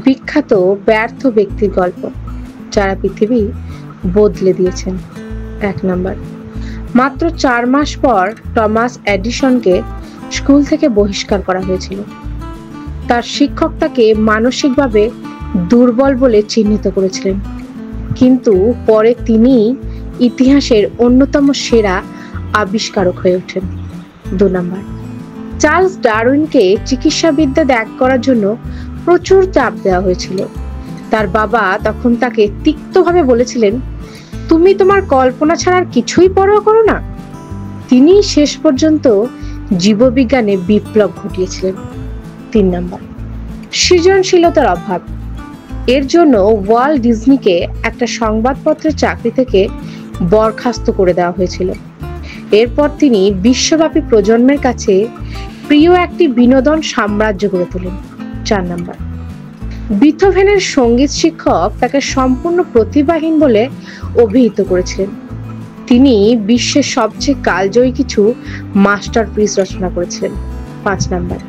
বিখ্যাত ব্যর্থ ব্যক্তির গল্প যারা পৃথিবী বদলে দিয়েছেন। 1 নম্বর, মাত্র 4 মাস পর টমাস এডিসনকে স্কুল থেকে বহিষ্কার করা হয়েছিল। তার শিক্ষক তাকে মানসিকভাবে দুর্বল বলে চিহ্নিত করেছিলেন, কিন্তু পরে তিনি ইতিহাসের অন্যতম সেরা আবিষ্কারক হয়ে ওঠেন। 2 নম্বর, চার্লস ডারউইনকে চিকিৎসাবিদ্যা ত্যাগ করার জন্য প্রচুর চাপ দেওয়া হয়েছিল। তার বাবা তখন তাকে তিক্তভাবে বলেছিলেন, তুমি তোমার কল্পনা ছাড়া আর কিছুই পরোয়া করো না। তিনি শেষ পর্যন্ত জীববিজ্ঞানে বিপ্লব ঘটিয়েছিলেন। 3 নম্বর, সৃজনশীলতার অভাব। এর জন্য ওয়াল্ট ডিজনিকে একটা সংবাদপত্রের চাকরি থেকে বরখাস্ত করে দেওয়া হয়েছিল। এরপর তিনি বিশ্বব্যাপী প্রজন্মের কাছে প্রিয় একটি বিনোদন সাম্রাজ্য গড়ে তোলেন। 4 নম্বর, বিথোভেনের সঙ্গীত শিক্ষক তাকে সম্পূর্ণ প্রতিভাহীন বলে অভিহিত করেছিলেন। তিনি বিশ্বের সবচেয়ে কালজয়ী কিছু মাস্টারপিস রচনা করেছিলেন। 5 নম্বর,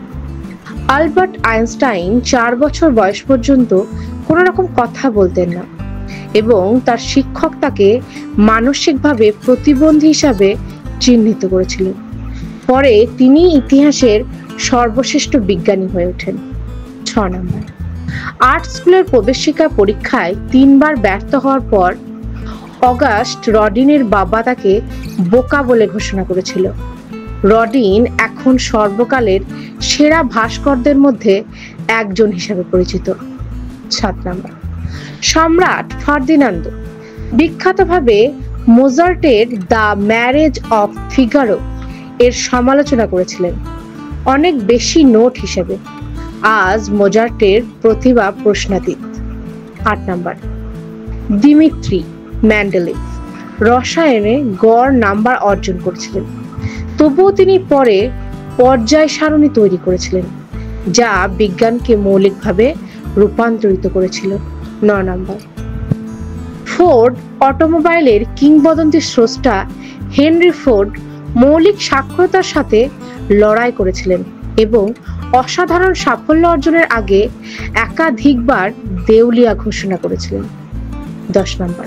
আলবার্ট আইনস্টাইন 4 বছর বয়স পর্যন্ত কোনো রকম কথা বলতেন না এবং তার শিক্ষক তাকে মানসিকভাবে প্রতিবন্ধী হিসাবে চিহ্নিত করেছিলেন। পরে তিনি ইতিহাসের সর্বশ্রেষ্ঠ বিজ্ঞানী হয়ে ওঠেন। 6 নম্বর, আর্ট স্কুলের প্রবেশিকা পরীক্ষায় 3 বার ব্যর্থ হওয়ার পর অগাস্ট রডিনের বাবা তাকে বোকা বলে ঘোষণা করেছিল। রডিন এখন সর্বকালের সেরা ভাস্করদের মধ্যে একজন হিসাবে পরিচিত। 7 নম্বর, সম্রাট ফার্দিনান্দো বিখ্যাতভাবে মোজার্টের দ্য ম্যারেজ অফ ফিগারো এর সমালোচনা করেছিলেন, অনেক বেশি নোট হিসেবে। আজ মোজার্টের প্রতিভা প্রশ্নাতীত। 8 নম্বর, দিমিত্রি মেন্ডেলিভ রসায়নে গড় নাম্বার অর্জন করেছিলেন, তবুও তিনি পরে পর্যায় সারণী তৈরি করেছিলেন যা বিজ্ঞানকে মৌলিকভাবে রূপান্তরিত করেছিল। 9 নম্বর, ফোর্ড অটোমোবাইলের কিংবদন্তি স্রষ্টা হেনরি ফোর্ড মৌলিক সাক্ষরতার সাথে লড়াই করেছিলেন এবং অসাধারণ সাফল্য অর্জনের আগে একাধিকবার দেউলিয়া ঘোষণা করেছিলেন। 10 নম্বর,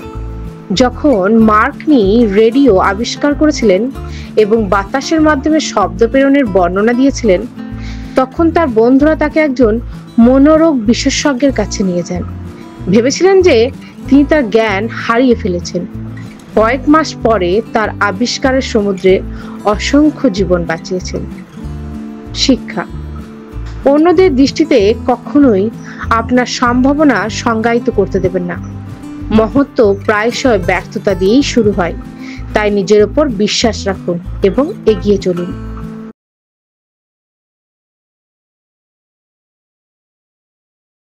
যখন মার্কনি রেডিও আবিষ্কার করেছিলেন এবং বাতাসের মাধ্যমে শব্দ প্রেরণের বর্ণনা দিয়েছিলেন, তখন তার বন্ধুরা তাকে একজন মনোরোগ বিশেষজ্ঞের কাছে নিয়ে যান। ভেবেছিলেন যে তিনি তার জ্ঞান হারিয়ে ফেলেছেন। কয়েক মাস পরে তার আবিষ্কারের সমুদ্রে অসংখ্য জীবন বাঁচিয়েছেন। শিক্ষা। অন্যদের দৃষ্টিতে কখনোই আপনার সম্ভাবনা সংজ্ঞায়িত করতে দেবেন না। মহত্ব প্রায়শই ব্যর্থতা দিয়েই শুরু হয়, তাই নিজের উপর বিশ্বাস রাখুন এবং এগিয়ে চলুন।